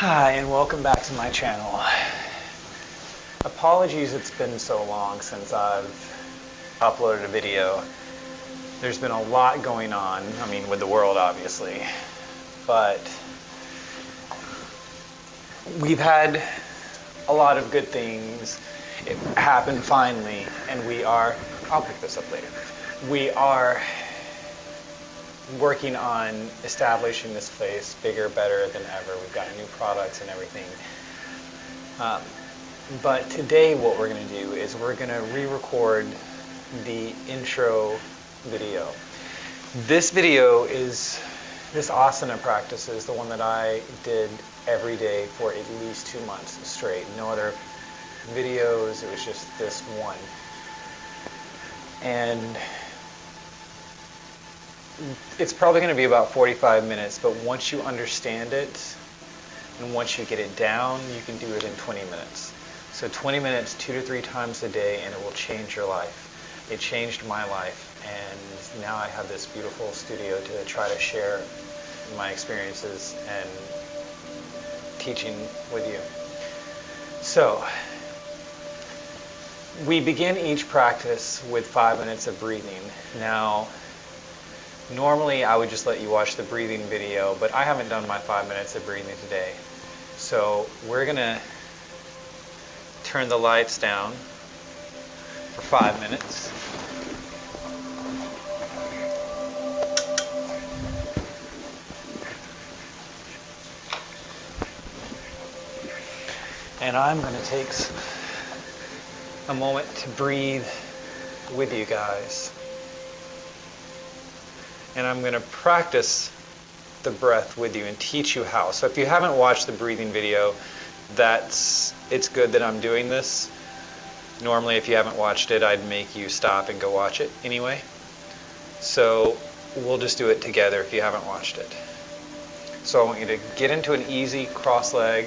Hi, and welcome back to my channel. Apologies it's been so long since I've uploaded a video. There's been a lot going on, with the world obviously, but we've had a lot of good things happen finally, and I'll pick this up later. We are working on establishing this place bigger, better than ever. We've got new products and everything. But today what we're going to do is we're going to re-record the intro video. This video is this asana practice is the one that I did every day for at least 2 months straight. No other videos, it was just this one. And it's probably going to be about 45 minutes, but once you understand it and once you get it down, you can do it in 20 minutes. So 20 minutes 2 to 3 times a day, and it will change your life. It changed my life, and now I have this beautiful studio to try to share my experiences and teaching with you. So we begin each practice with 5 minutes of breathing. Now, normally I would just let you watch the breathing video, but I haven't done my 5 minutes of breathing today. So we're going to turn the lights down for 5 minutes. And I'm going to take a moment to breathe with you guys. And I'm going to practice the breath with you and teach you how. So if you haven't watched the breathing video, it's good that I'm doing this. Normally if you haven't watched it, I'd make you stop and go watch it anyway. So we'll just do it together if you haven't watched it. So I want you to get into an easy cross leg,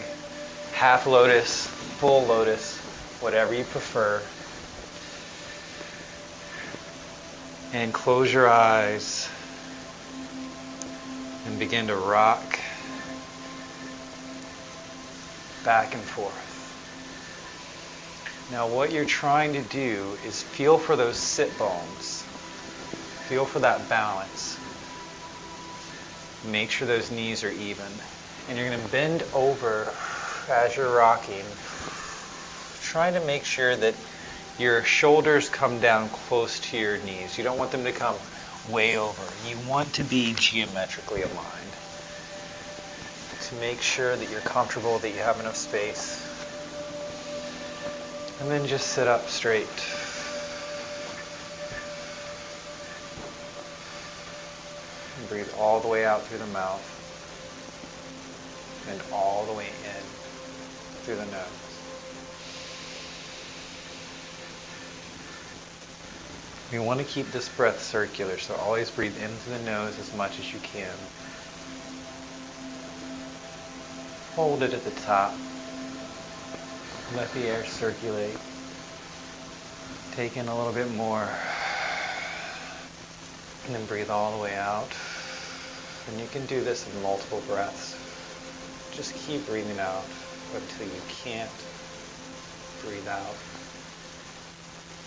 half lotus, full lotus, whatever you prefer. And close your eyes and begin to rock back and forth. Now what you're trying to do is feel for those sit bones. Feel for that balance. Make sure those knees are even. And you're going to bend over as you're rocking, trying to make sure that your shoulders come down close to your knees. You don't want them to come way over. You want to be geometrically aligned. To make sure that you're comfortable, that you have enough space. And then just sit up straight. And breathe all the way out through the mouth and all the way in through the nose. You want to keep this breath circular, so always breathe into the nose as much as you can. Hold it at the top. Let the air circulate. Take in a little bit more. And then breathe all the way out. And you can do this in multiple breaths. Just keep breathing out until you can't breathe out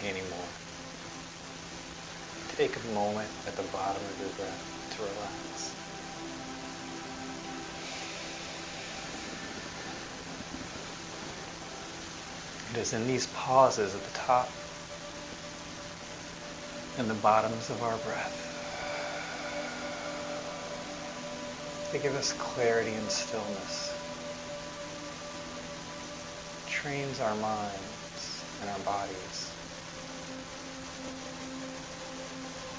anymore. Take a moment at the bottom of your breath to relax. It is in these pauses at the top and the bottoms of our breath that give us clarity and stillness. It trains our minds and our bodies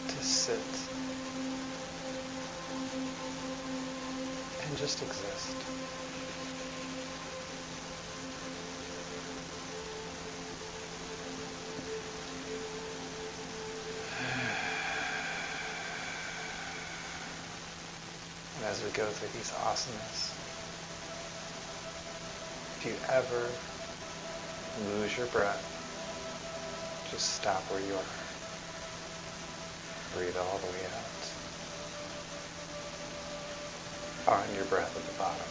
to sit and just exist. And as we go through these asanas, if you ever lose your breath, just stop where you are. Breathe all the way out. Find your breath at the bottom.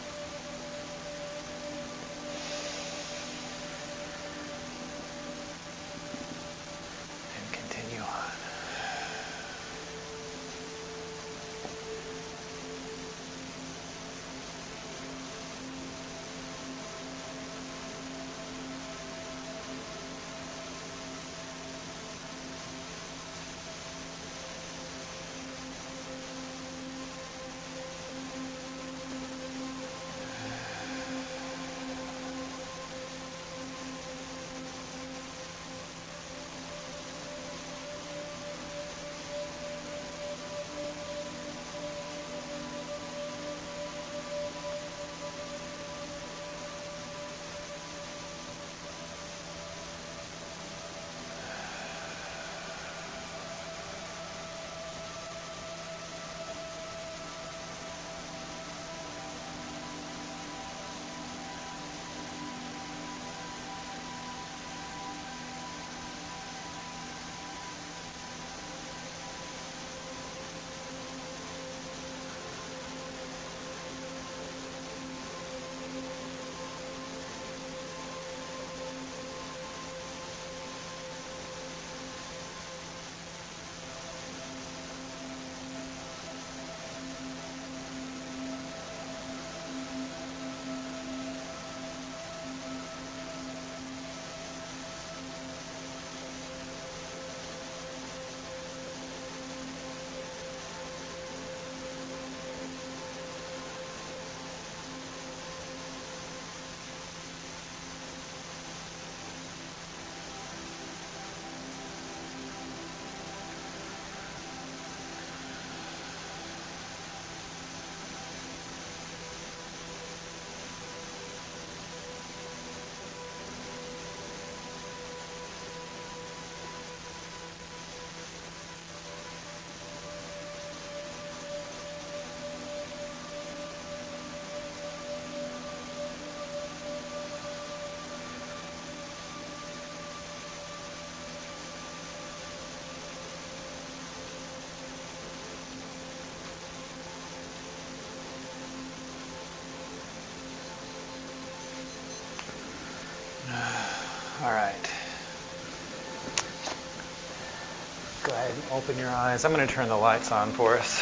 Go ahead and open your eyes. I'm going to turn the lights on for us.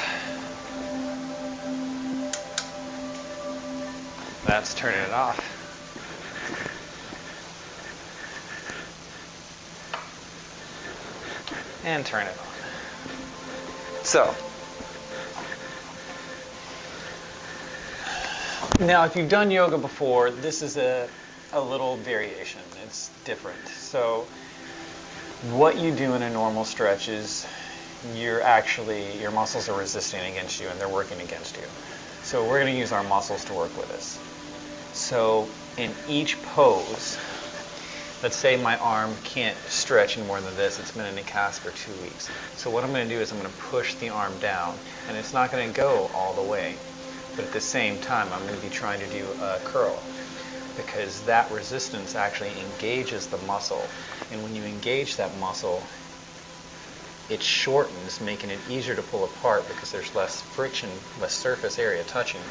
That's turning it off. And turn it on. So, now if you've done yoga before, this is a little variation. It's different. So, what you do in a normal stretch is your muscles are resisting against you and they're working against you. So we're going to use our muscles to work with us. So in each pose, let's say my arm can't stretch any more than this. It's been in a cast for 2 weeks. So what I'm going to do is I'm going to push the arm down, and it's not going to go all the way. But at the same time, I'm going to be trying to do a curl, because that resistance actually engages the muscle. And when you engage that muscle, it shortens, making it easier to pull apart because there's less friction, less surface area touching.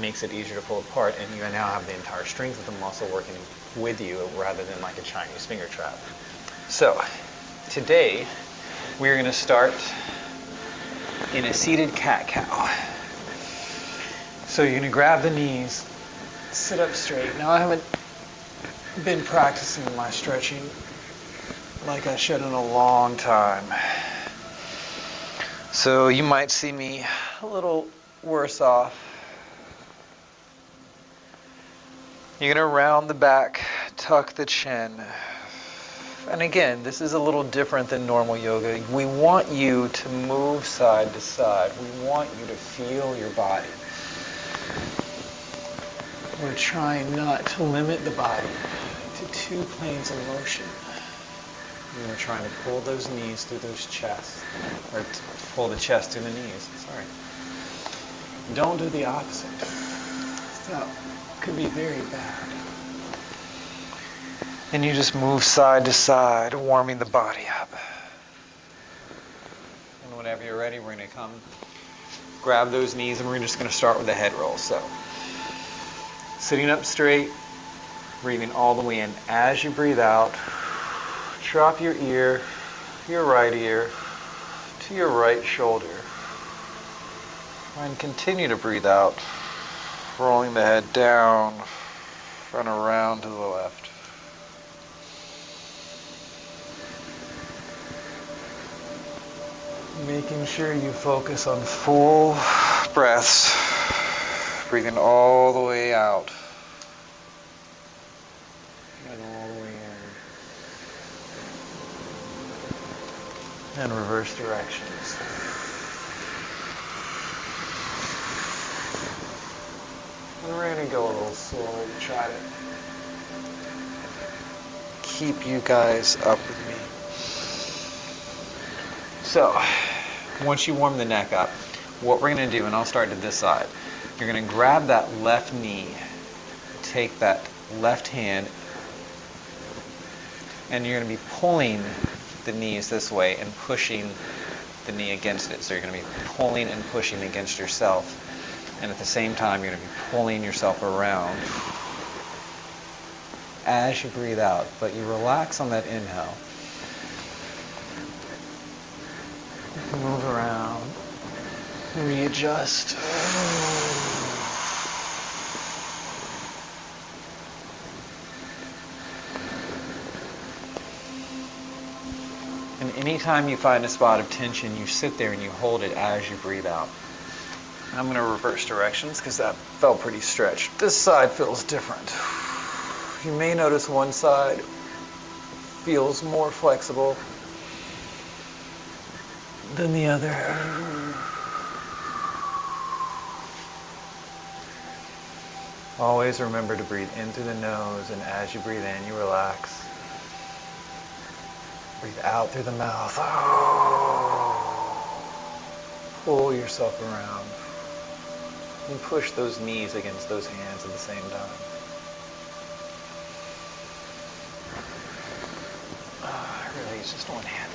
Makes it easier to pull apart, and you now have the entire strength of the muscle working with you rather than like a Chinese finger trap. So today we're going to start in a seated cat-cow. So you're going to grab the knees, sit up straight. Now I haven't been practicing my stretching like I should in a long time. So you might see me a little worse off. You're going to round the back, tuck the chin. And again, this is a little different than normal yoga. We want you to move side to side. We want you to feel your body. We're trying not to limit the body to 2 planes of motion. And we're trying to pull those knees through those chests, or pull the chest through the knees. Sorry. Don't do the opposite. That could be very bad. And you just move side to side, warming the body up. And whenever you're ready, we're going to come grab those knees, and we're just going to start with a head roll. So, sitting up straight, breathing all the way in. As you breathe out, drop your right ear, to your right shoulder. And continue to breathe out, rolling the head down and around to the left. Making sure you focus on full breaths, breathing all the way out and all the way in, and reverse directions. And we're going to go a little slower to try to keep you guys up with me. So, once you warm the neck up, what we're going to do, and I'll start to this side, you're going to grab that left knee, take that left hand, and you're going to be pulling the knees this way and pushing the knee against it. So you're going to be pulling and pushing against yourself. And at the same time, you're going to be pulling yourself around as you breathe out. But you relax on that inhale. You can move around, readjust. And anytime you find a spot of tension, you sit there and you hold it as you breathe out. I'm going to reverse directions because that felt pretty stretched. This side feels different. You may notice one side feels more flexible than the other. Always remember to breathe in through the nose, and as you breathe in, you relax. Breathe out through the mouth. Pull yourself around. And push those knees against those hands at the same time. Release just one hand.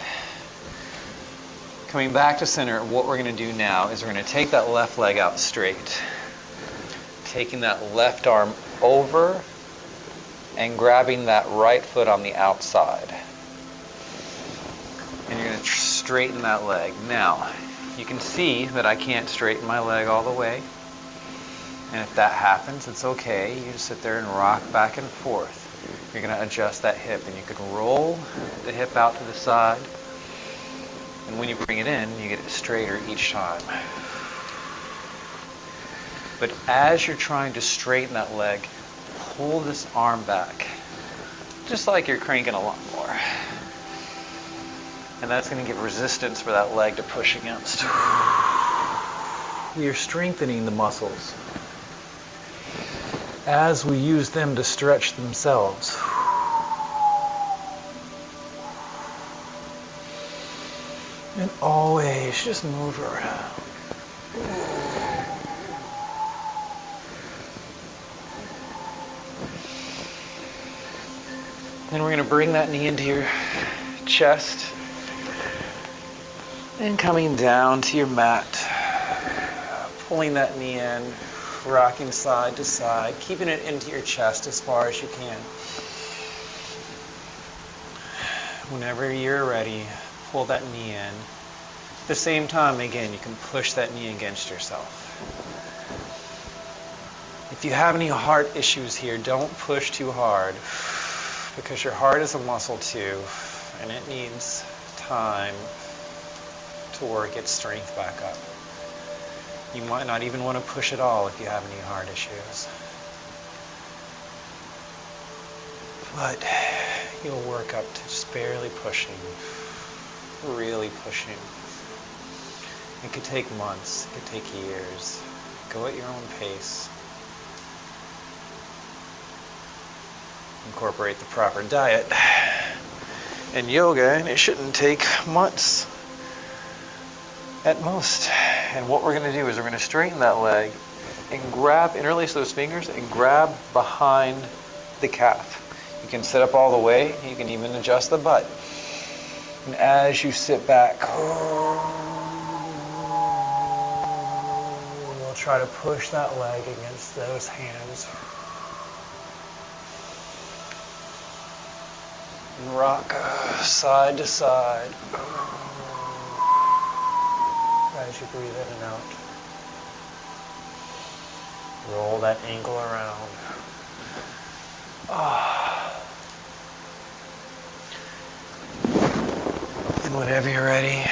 Coming back to center, what we're going to do now is we're going to take that left leg out straight. Taking that left arm over and grabbing that right foot on the outside. straighten that leg. Now, you can see that I can't straighten my leg all the way. And if that happens, it's okay. You just sit there and rock back and forth. You're going to adjust that hip, and you can roll the hip out to the side. And when you bring it in, you get it straighter each time. But as you're trying to straighten that leg, pull this arm back, just like you're cranking a lawnmower. And that's going to give resistance for that leg to push against. We are strengthening the muscles as we use them to stretch themselves. And always just move around. Then we're going to bring that knee into your chest and coming down to your mat, pulling that knee in, rocking side to side, keeping it into your chest as far as you can. Whenever you're ready, pull that knee in. At the same time, again, you can push that knee against yourself. If you have any heart issues here, don't push too hard, because your heart is a muscle too, and it needs time to work its strength back up. You might not even want to push at all if you have any heart issues. But you'll work up to just barely pushing, really pushing. It could take months, it could take years. Go at your own pace. Incorporate the proper diet and yoga, and it shouldn't take months at most. And what we're going to do is we're going to straighten that leg and interlace those fingers and grab behind the calf. You can sit up all the way. You can even adjust the butt. And as you sit back, we'll try to push that leg against those hands. And rock side to side as you breathe in and out. Roll that ankle around. And whenever you're ready,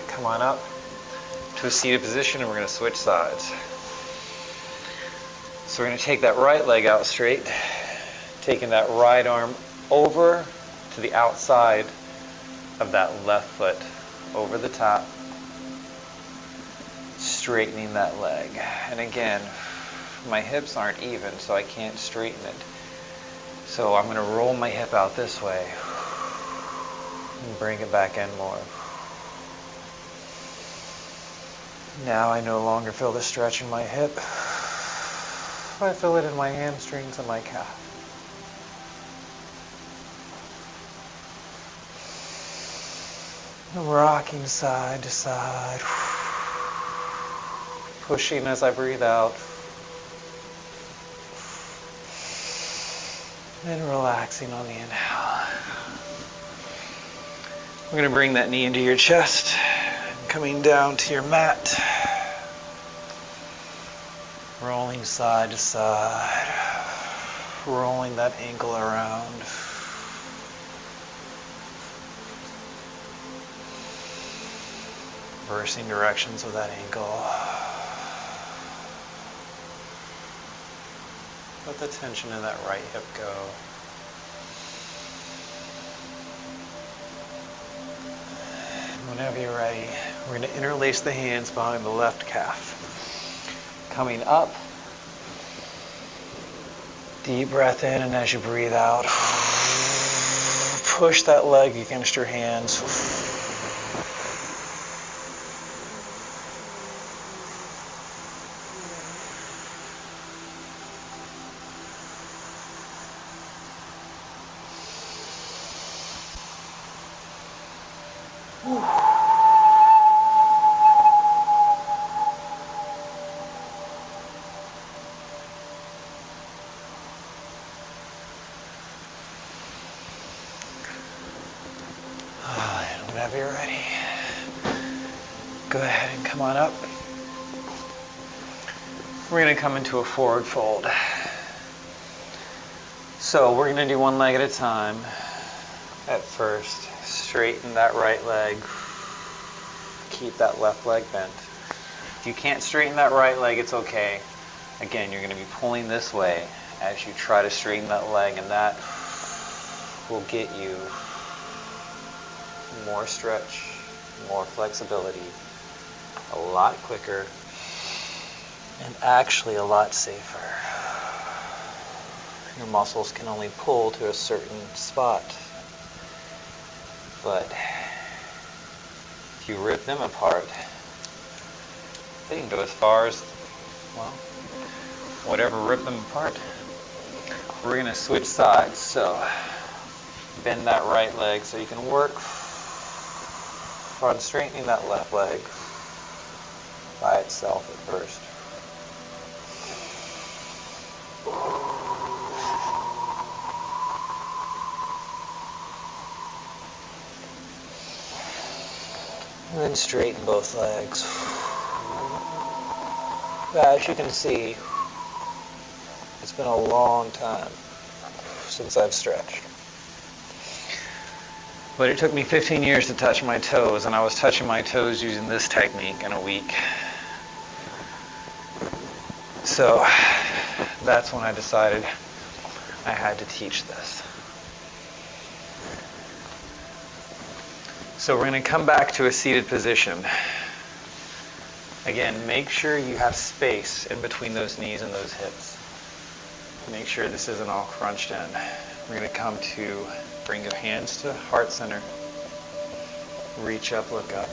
come on up to a seated position, and we're going to switch sides. So we're going to take that right leg out straight, taking that right arm over to the outside of that left foot, over the top, straightening that leg. And again, my hips aren't even, so I can't straighten it. So I'm going to roll my hip out this way and bring it back in more. Now I no longer feel the stretch in my hip. I feel it in my hamstrings and my calf. Rocking side to side. Pushing as I breathe out. And relaxing on the inhale. We're going to bring that knee into your chest. Coming down to your mat. Rolling side to side. Rolling that ankle around. Reversing directions of that ankle. Let the tension in that right hip go. Whenever you're ready, we're going to interlace the hands behind the left calf. Coming up, deep breath in, and as you breathe out, push that leg against your hands. Whenever you're ready, go ahead and come on up. We're going to come into a forward fold. So we're going to do one leg at a time. At first, straighten that right leg. Keep that left leg bent. If you can't straighten that right leg, it's okay. Again, you're going to be pulling this way as you try to straighten that leg, and that will get you more stretch, more flexibility, a lot quicker, and actually a lot safer. Your muscles can only pull to a certain spot, but if you rip them apart, they can go as far as, well, whatever rip them apart. We're going to switch sides, so bend that right leg so you can work on straightening that left leg by itself at first. And then straighten both legs. As you can see, it's been a long time since I've stretched. But it took me 15 years to touch my toes, and I was touching my toes using this technique in a week. So that's when I decided I had to teach this. So we're going to come back to a seated position. Again, make sure you have space in between those knees and those hips. Make sure this isn't all crunched in. We're going to come to bring your hands to heart center. Reach up, look up.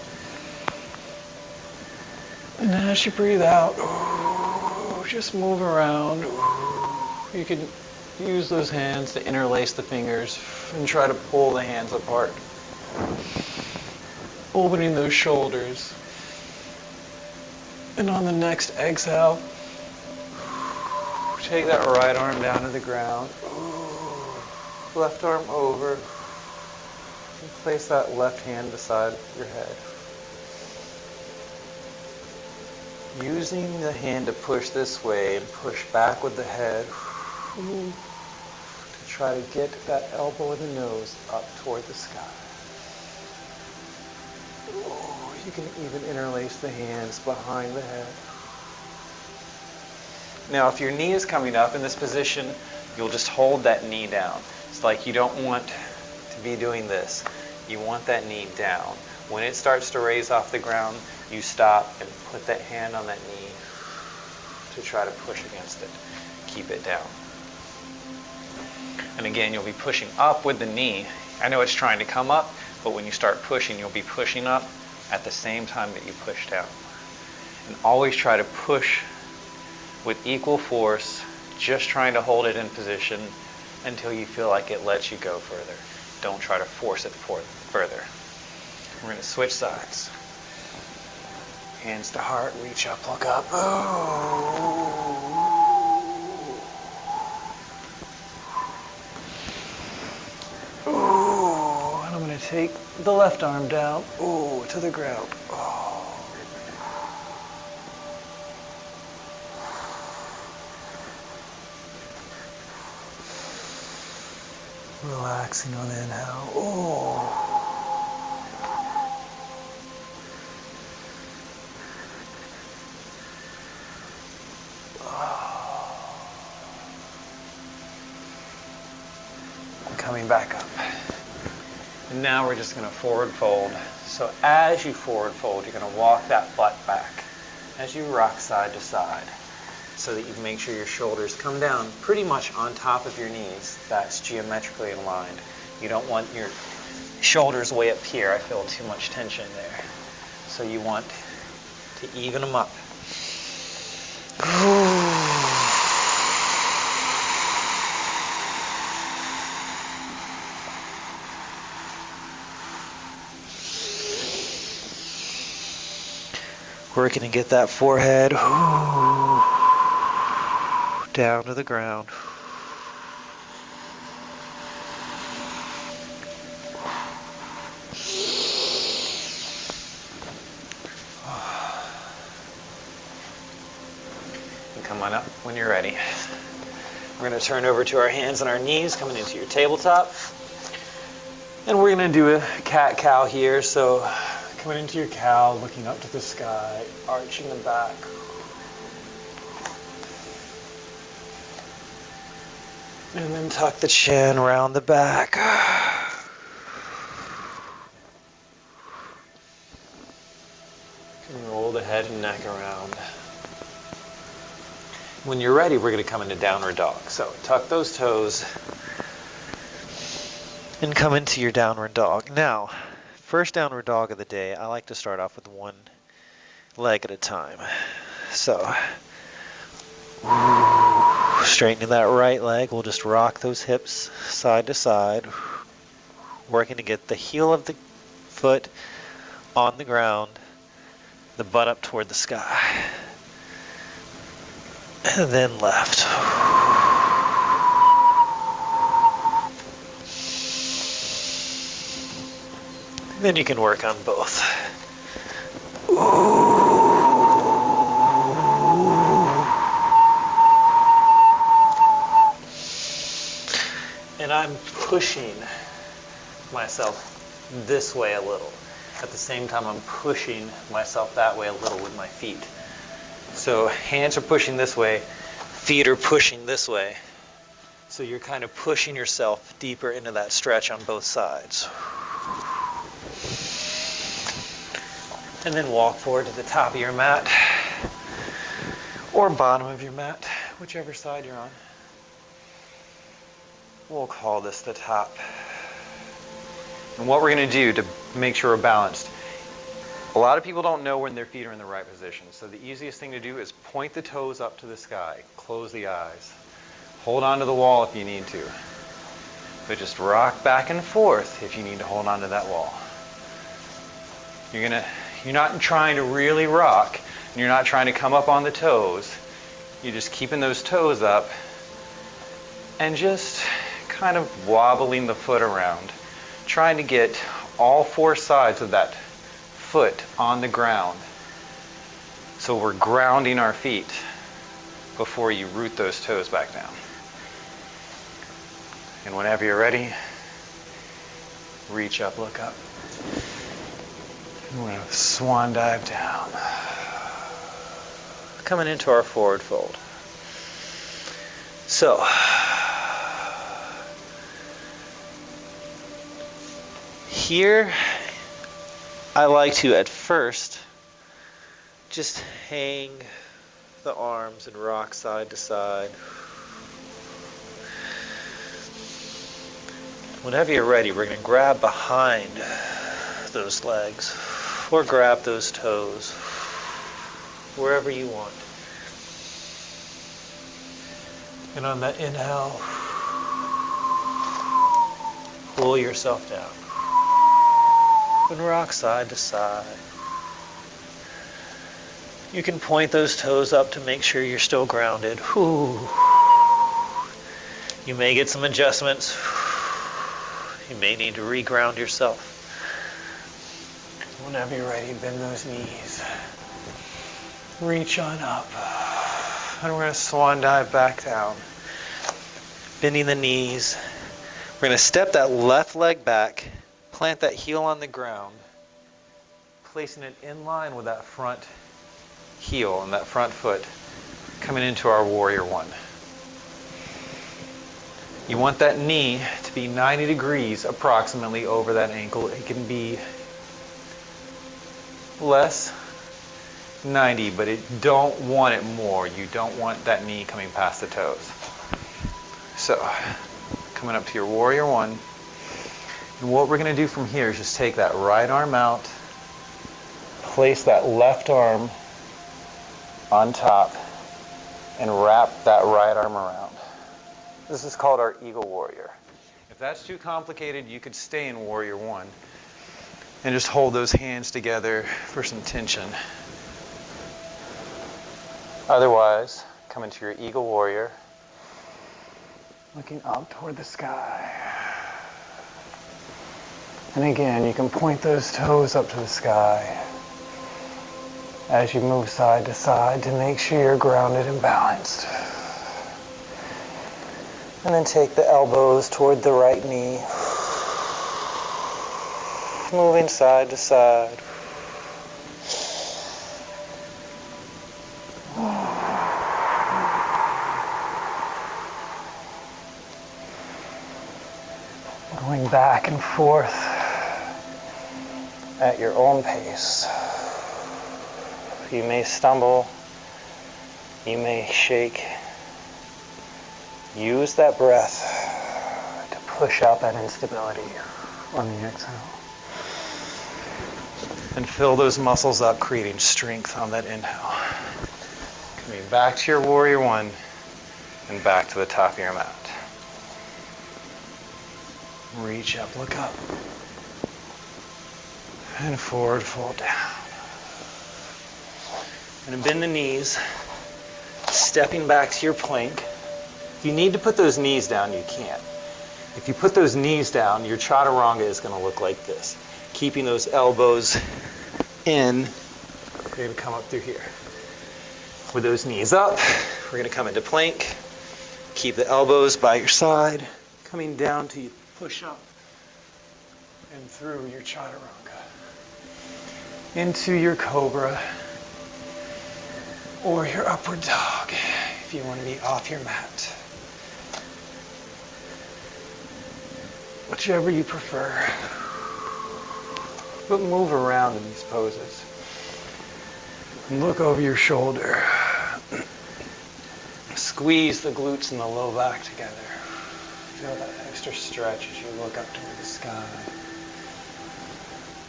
And as you breathe out, just move around. You can use those hands to interlace the fingers and try to pull the hands apart. Opening those shoulders. And on the next exhale, take that right arm down to the ground. Left arm over. And place that left hand beside your head. Using the hand to push this way and push back with the head to try to get that elbow and the nose up toward the sky. You can even interlace the hands behind the head. Now, if your knee is coming up in this position, you'll just hold that knee down. It's like you don't want to be doing this. You want that knee down. When it starts to raise off the ground, you stop and put that hand on that knee to try to push against it. Keep it down. And again, you'll be pushing up with the knee. I know it's trying to come up, but when you start pushing, you'll be pushing up at the same time that you push down. And always try to push with equal force, just trying to hold it in position until you feel like it lets you go further. Don't try to force it further. We're going to switch sides. Hands to heart, reach up, look up. And I'm going to take the left arm down, to the ground. Relaxing on the inhale. Coming back up. And now we're just going to forward fold. So as you forward fold, you're going to walk that butt back as you rock side to side so that you can make sure your shoulders come down pretty much on top of your knees. That's geometrically aligned. You don't want your shoulders way up here. I feel too much tension there. So you want to even them up. Working to get that forehead down to the ground. Come on up when you're ready. We're going to turn over to our hands and our knees, coming into your tabletop. And we're going to do a cat-cow here. So coming into your cow, looking up to the sky, arching the back. And then tuck the chin around the back. And roll the head and neck around. When you're ready, we're going to come into downward dog. So tuck those toes and come into your downward dog. Now, first downward dog of the day, I like to start off with one leg at a time. So, straightening that right leg, we'll just rock those hips side to side, working to get the heel of the foot on the ground, the butt up toward the sky. And then left. Then you can work on both. And I'm pushing myself this way a little. At the same time, I'm pushing myself that way a little with my feet. So hands are pushing this way, feet are pushing this way. So you're kind of pushing yourself deeper into that stretch on both sides. And then walk forward to the top of your mat or bottom of your mat, whichever side you're on. We'll call this the top. And what we're going to do to make sure we're balanced, a lot of people don't know when their feet are in the right position. So the easiest thing to do is point the toes up to the sky, close the eyes. Hold on to the wall if you need to. But just rock back and forth if you need to hold on to that wall. You're not trying to really rock, and you're not trying to come up on the toes. You're just keeping those toes up and just kind of wobbling the foot around, trying to get all four sides of that foot on the ground. So we're grounding our feet before you root those toes back down. And whenever you're ready, reach up, look up. We're going to swan dive down. Coming into our forward fold. So, here, I like to, at first, just hang the arms and rock side to side. Whenever you're ready, we're going to grab behind those legs or grab those toes, wherever you want. And on that inhale, pull yourself down. And rock side to side. You can point those toes up to make sure you're still grounded. Whew. You may get some adjustments. You may need to reground yourself. Whenever you're ready, bend those knees. Reach on up. And we're going to swan dive back down. Bending the knees. We're going to step that left leg back. Plant that heel on the ground, placing it in line with that front heel and that front foot, coming into our warrior one. You want that knee to be 90 degrees approximately over that ankle. It can be less 90, but you don't want it more. You don't want that knee coming past the toes. So, coming up to your warrior one. And what we're going to do from here is just take that right arm out, place that left arm on top, and wrap that right arm around. This is called our Eagle Warrior. If that's too complicated, you could stay in Warrior One and just hold those hands together for some tension. Otherwise, come into your Eagle Warrior, looking up toward the sky. And again, you can point those toes up to the sky. as you move side to side to make sure you're grounded and balanced. And then take the elbows toward the right knee, moving side to side. Going back and forth at your own pace. You may stumble, you may shake. Use that breath to push out that instability on the exhale. And fill those muscles up, creating strength on that inhale. Coming back to your warrior one and back to the top of your mat. Reach up, look up. And forward fold down. And bend the knees, stepping back to your plank. If you need to put those knees down, you can. If you put those knees down, your chaturanga is going to look like this. Keeping those elbows in, you're going to come up through here. With those knees up, we're going to come into plank. Keep the elbows by your side, coming down to push up and through your chaturanga. Into your cobra or your upward dog if you want to be off your mat. Whichever you prefer. But move around in these poses. And look over your shoulder. Squeeze the glutes and the low back together. Feel that extra stretch as you look up toward the sky.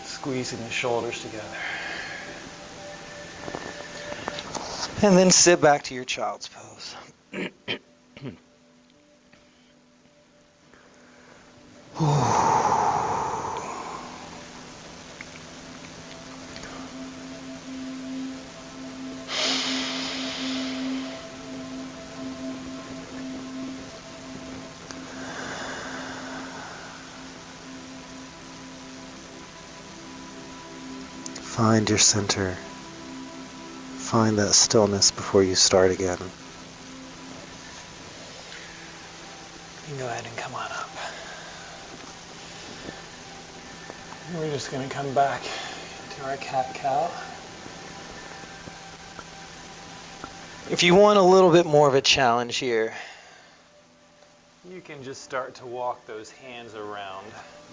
Squeezing the shoulders together. And then sit back to your child's pose. Find your center. Find that stillness before you start again. You can go ahead and come on up. And we're just going to come back to our cat-cow. If you want a little bit more of a challenge here, you can just start to walk those hands around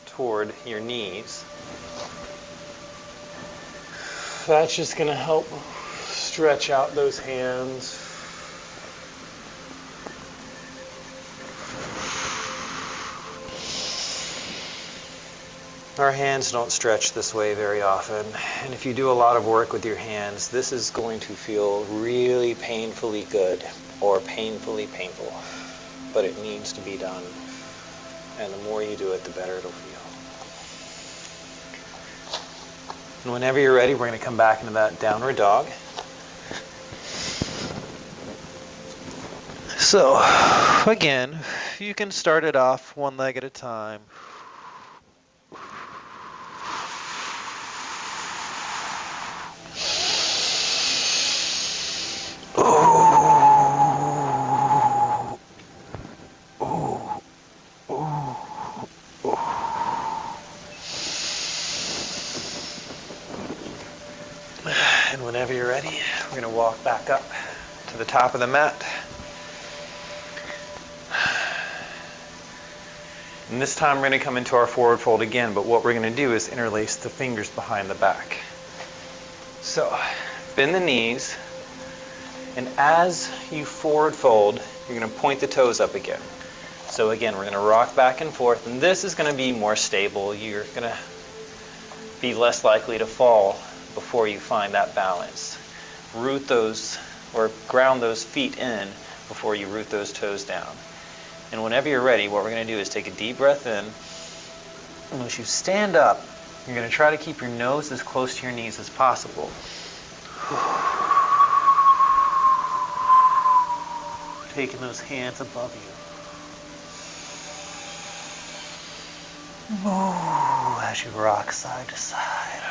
toward your knees. That's just going to help stretch out those hands. Our hands don't stretch this way very often, and if you do a lot of work with your hands, this is going to feel really painfully good or painfully painful, but it needs to be done, and the more you do it, the better it'll feel. And whenever you're ready, we're going to come back into that downward dog. So, again, you can start it off one leg at a time. And whenever you're ready, we're going to walk back up to the top of the mat. And this time we're going to come into our forward fold again, but what we're going to do is interlace the fingers behind the back. So, bend the knees, and as you forward fold, you're going to point the toes up again. So again, we're going to rock back and forth, and this is going to be more stable. You're going to be less likely to fall before you find that balance. Root those, or ground those feet in before you root those toes down. And whenever you're ready, what we're going to do is take a deep breath in. And as you stand up, you're going to try to keep your nose as close to your knees as possible. Taking those hands above you. As you rock side to side.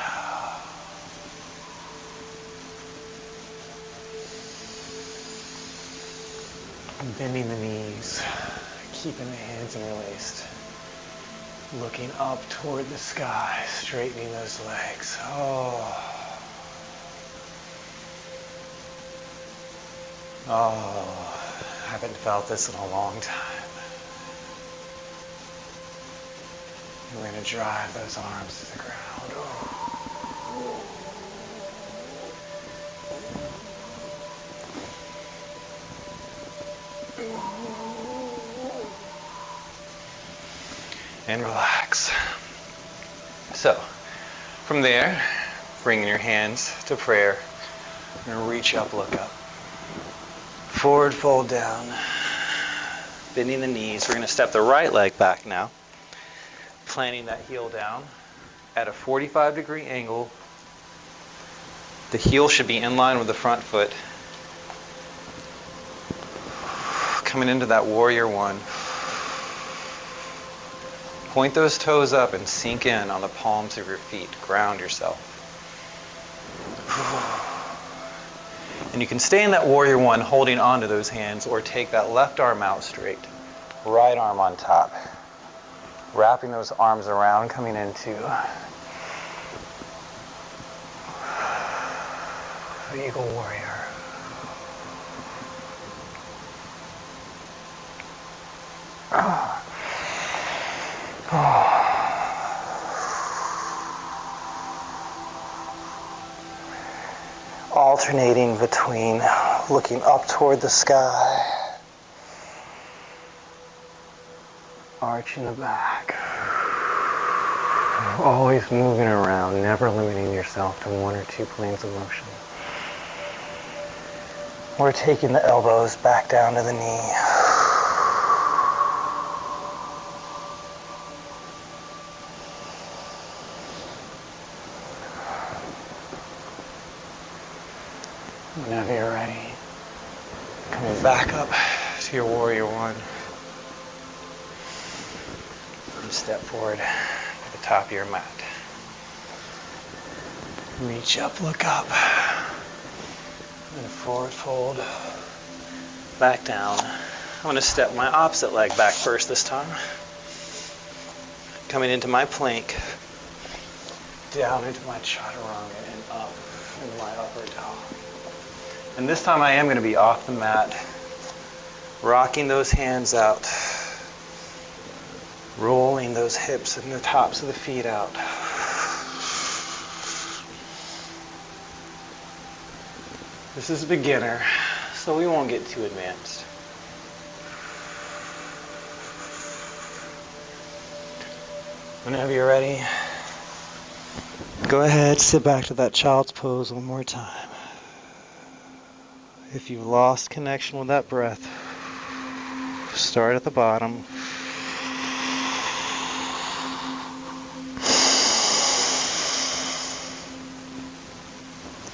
Bending the knees, keeping the hands interlaced. Looking up toward the sky, straightening those legs. Oh. Oh, I haven't felt this in a long time. We're going to drive those arms to the ground. Oh. And relax. So, from there, bringing your hands to prayer, and reach up, look up. Forward fold down, bending the knees. We're going to step the right leg back now, planting that heel down at a 45-degree angle. The heel should be in line with the front foot. Coming into that warrior one. Point those toes up and sink in on the palms of your feet. Ground yourself. And you can stay in that warrior one holding onto those hands, or take that left arm out straight. Right arm on top. Wrapping those arms around, coming into Eagle Warrior. Alternating between looking up toward the sky, arching the back, always moving around, never limiting yourself to one or two planes of motion. We're taking the elbows back down to the knee. Whenever you're ready, coming back up to your warrior one. And step forward to the top of your mat. Reach up, look up. And forward fold. Back down. I'm going to step my opposite leg back first this time. Coming into my plank. Down into my chaturanga and up into my upper dog. And this time I am going to be off the mat, rocking those hands out, rolling those hips and the tops of the feet out. This is a beginner, so we won't get too advanced. Whenever you're ready, go ahead, sit back to that child's pose one more time. If you've lost connection with that breath, start at the bottom.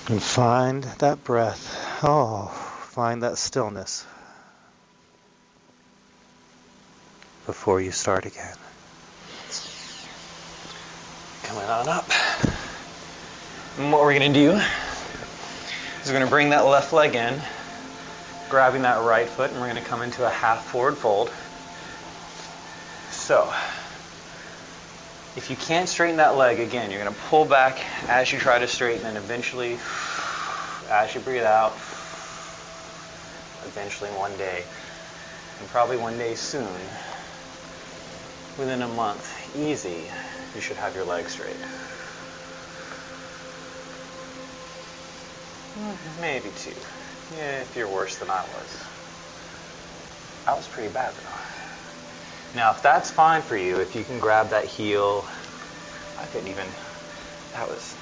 And find that breath. Oh, find that stillness before you start again. Coming on up. And what we're going to do is we're going to bring that left leg in, grabbing that right foot, and we're going to come into a half forward fold. So, if you can't straighten that leg, again, you're going to pull back as you try to straighten, and eventually, as you breathe out, eventually one day, and probably one day soon, within a month, easy, you should have your leg straight. Maybe two. Yeah, if you're worse than I was. I was pretty bad though. Now, if that's fine for you, if you can grab that heel, I couldn't even, that was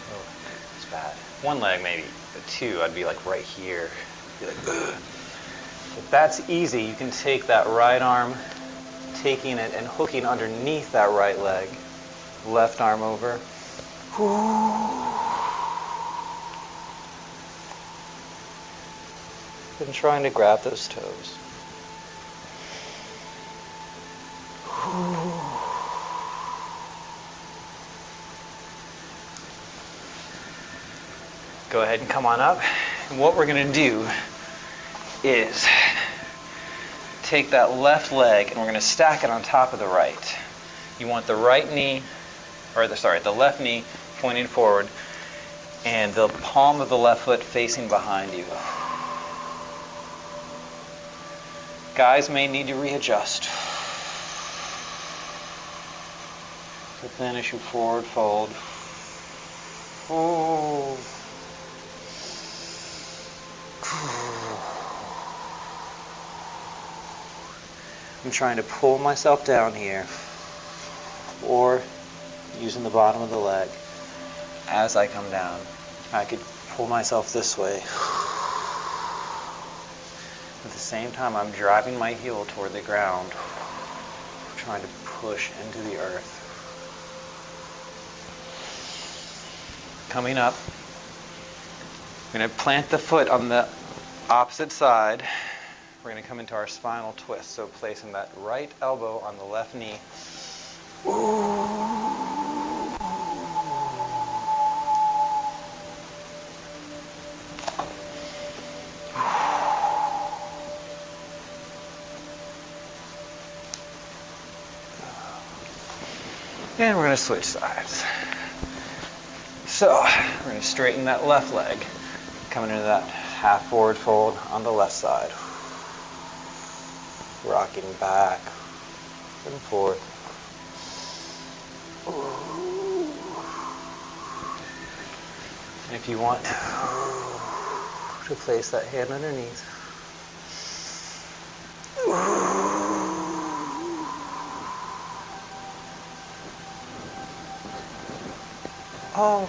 bad. One leg maybe, but two, I'd be like right here. Be like, ugh. If that's easy, you can take that right arm, taking it and hooking underneath that right leg. Left arm over. And trying to grab those toes. Go ahead and come on up. And what we're going to do is take that left leg and we're going to stack it on top of the right. You want the right knee, or the left knee pointing forward and the palm of the left foot facing behind you. Guys may need to readjust. So then as you forward fold. Oh. I'm trying to pull myself down here, or using the bottom of the leg as I come down. I could pull myself this way. At the same time, I'm driving my heel toward the ground, trying to push into the earth. Coming up, I'm going to plant the foot on the opposite side. We're going to come into our spinal twist. So placing that right elbow on the left knee. And we're going to switch sides. So we're going to straighten that left leg, coming into that half forward fold on the left side. Rocking back and forth. And if you want to place that hand underneath. Oh,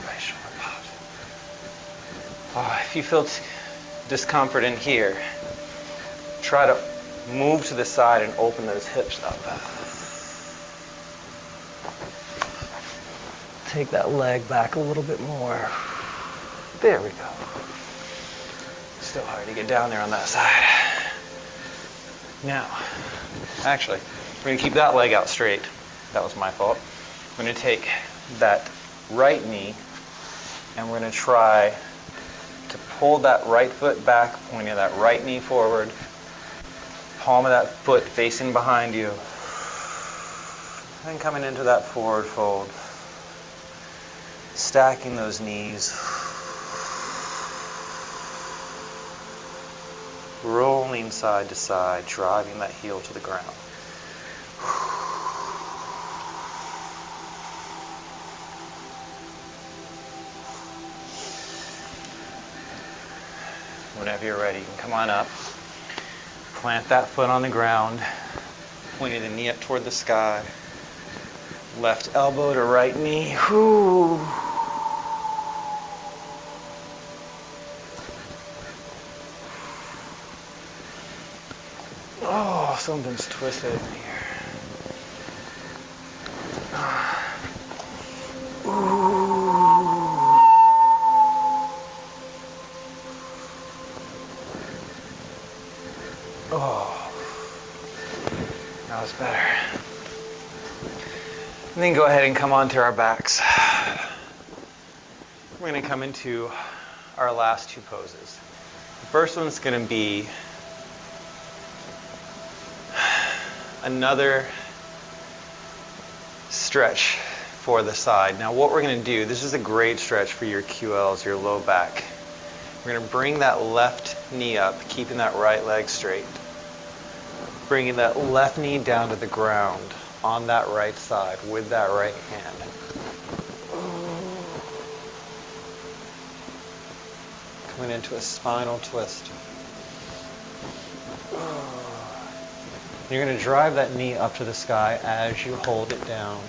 right shoulder pop. Oh, if you feel discomfort in here, try to move to the side and open those hips up. Take that leg back a little bit more. There we go. Still hard to get down there on that side. Now, actually, we're going to keep that leg out straight. That was my fault. We're going to take that right knee and we're going to try to pull that right foot back, pointing that right knee forward. Palm of that foot facing behind you. And coming into that forward fold. Stacking those knees. Rolling side to side, driving that heel to the ground. Whenever you're ready, you can come on up. Plant that foot on the ground, pointing the knee up toward the sky. Left elbow to right knee. Whew. Oh, something's twisted in here. Oh, that was better. And then go ahead and come onto our backs. We're going to come into our last two poses. The first one's going to be another stretch for the side. Now what we're going to do, this is a great stretch for your QLs, your low back. We're going to bring that left knee up, keeping that right leg straight. Bringing that left knee down to the ground on that right side with that right hand. Coming into a spinal twist. You're going to drive that knee up to the sky as you hold it down.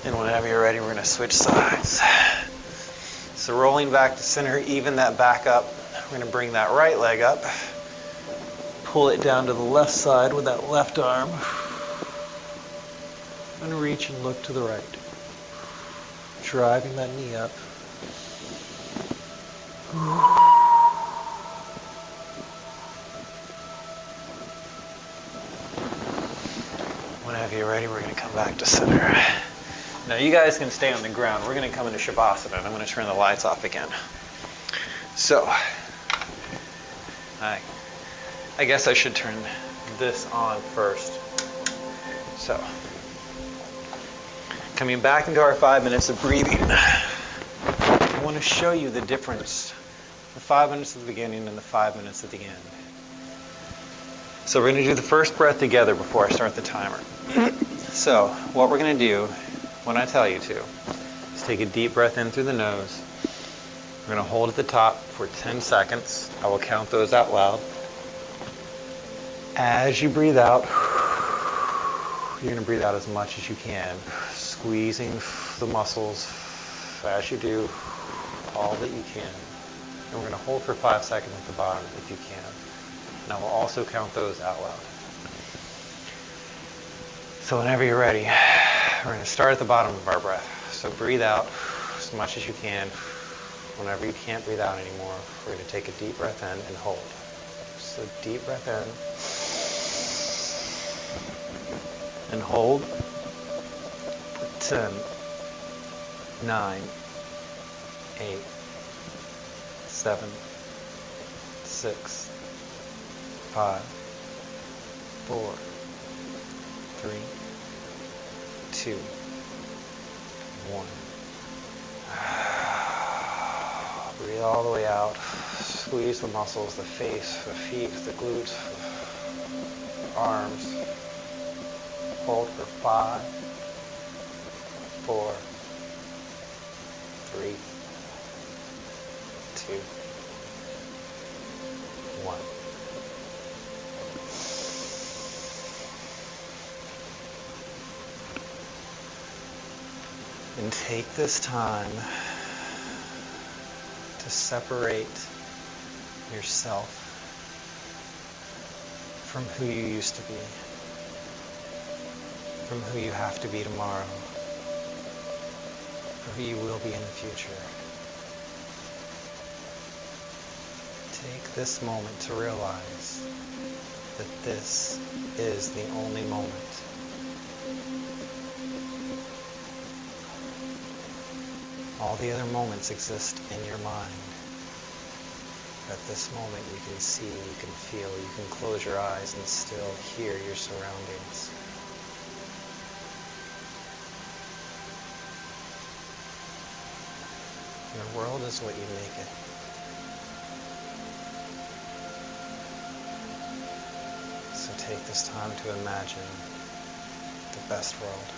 And whenever you're ready, we're going to switch sides. So rolling back to center, even that back up. We're going to bring that right leg up. Pull it down to the left side with that left arm. And reach and look to the right. Driving that knee up. Whenever you're ready, we're going to come back to center. Now you guys can stay on the ground. We're going to come into Shavasana, and I'm going to turn the lights off again. So, I guess I should turn this on first. So, coming back into our 5 minutes of breathing, I want to show you the difference, the 5 minutes at the beginning and the 5 minutes at the end. So we're going to do the first breath together before I start the timer. So what we're going to do, when I tell you to, is take a deep breath in through the nose. We're going to hold at the top for 10 seconds. I will count those out loud. As you breathe out, you're going to breathe out as much as you can, squeezing the muscles as you do, all that you can. And we're going to hold for 5 seconds at the bottom if you can. And I will also count those out loud. So whenever you're ready, we're going to start at the bottom of our breath. So breathe out as much as you can. Whenever you can't breathe out anymore, we're going to take a deep breath in and hold. So deep breath in and hold. 10, 9, 8, 7, 6, 5, 4, 3, 2, 1. Breathe all the way out. Squeeze the muscles, the face, the feet, the glutes, arms. Hold for 5, 4, 3, 2, 1. And take this time to separate yourself from who you used to be, from who you have to be tomorrow, for who you will be in the future. Take this moment to realize that this is the only moment. All the other moments exist in your mind. At this moment you can see, you can feel, you can close your eyes and still hear your surroundings. Your world is what you make it. So take this time to imagine the best world.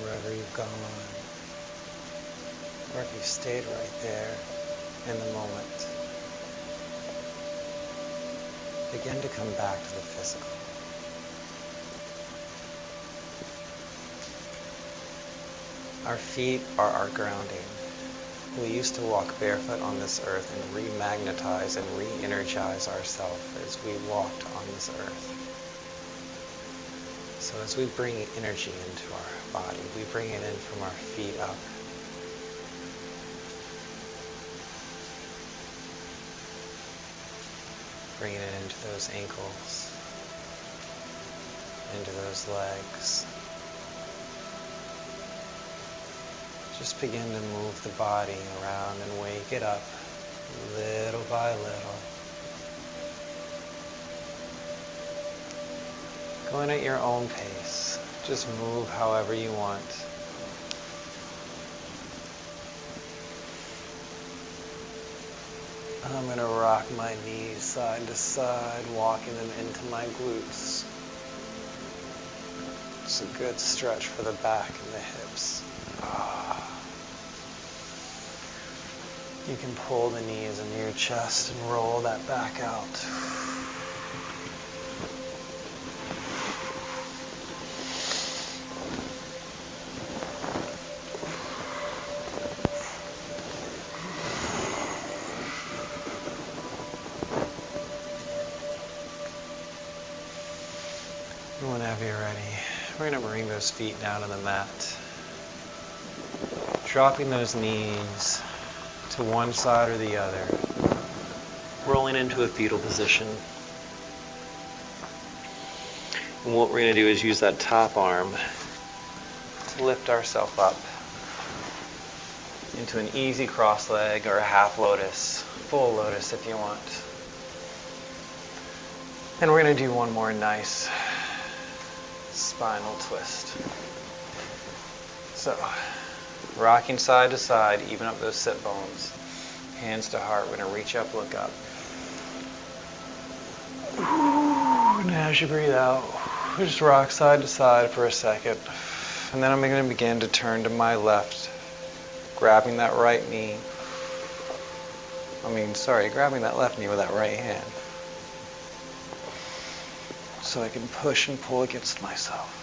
wherever you've gone, or if you've stayed right there in the moment, begin to come back to the physical. Our feet are our grounding. We used to walk barefoot on this earth and re-magnetize and re-energize ourselves as we walked on this earth. So as we bring energy into our body, we bring it in from our feet up. Bringing it into those ankles, into those legs. Just begin to move the body around and wake it up little by little. Going at your own pace. Just move however you want. I'm going to rock my knees side to side, walking them into my glutes. It's a good stretch for the back and the hips. You can pull the knees into your chest and roll that back out. Whenever you're ready, we're going to bring those feet down to the mat. Dropping those knees to one side or the other. Rolling into a fetal position. And what we're going to do is use that top arm to lift ourselves up into an easy cross leg or a half lotus, full lotus if you want. And we're going to do one more nice spinal twist. So, rocking side to side, even up those sit bones. Hands to heart, we're going to reach up, look up. And as you breathe out, we just rock side to side for a second. And then I'm going to begin to turn to my left, grabbing that right knee. Grabbing that left knee with that right hand. So I can push and pull against myself.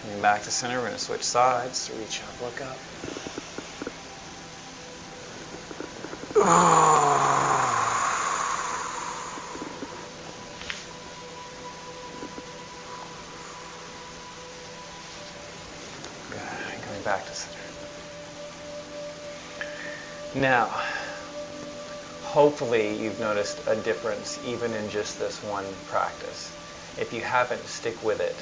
Coming back to center, we're going to switch sides. Reach up, look up. Good. Coming back to center. Now, hopefully you've noticed a difference even in just this one practice. If you haven't, stick with it.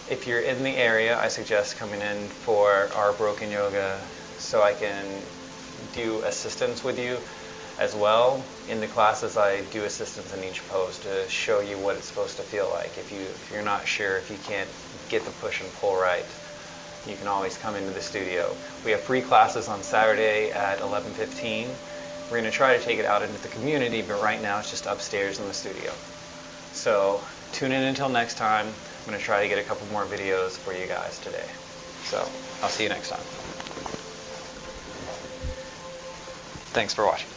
If you're in the area, I suggest coming in for our broken yoga so I can do assistance with you as well. In the classes, I do assistance in each pose to show you what it's supposed to feel like. If you're not sure, if you can't get the push and pull right, you can always come into the studio. We have free classes on Saturday at 11:15. We're going to try to take it out into the community, but right now it's just upstairs in the studio. So tune in until next time. I'm going to try to get a couple more videos for you guys today. So I'll see you next time. Thanks for watching.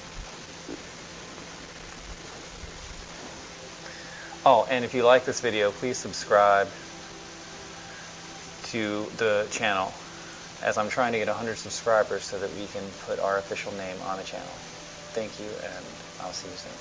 Oh, and if you like this video, please subscribe to the channel, as I'm trying to get 100 subscribers so that we can put our official name on the channel. Thank you, and I'll see you soon.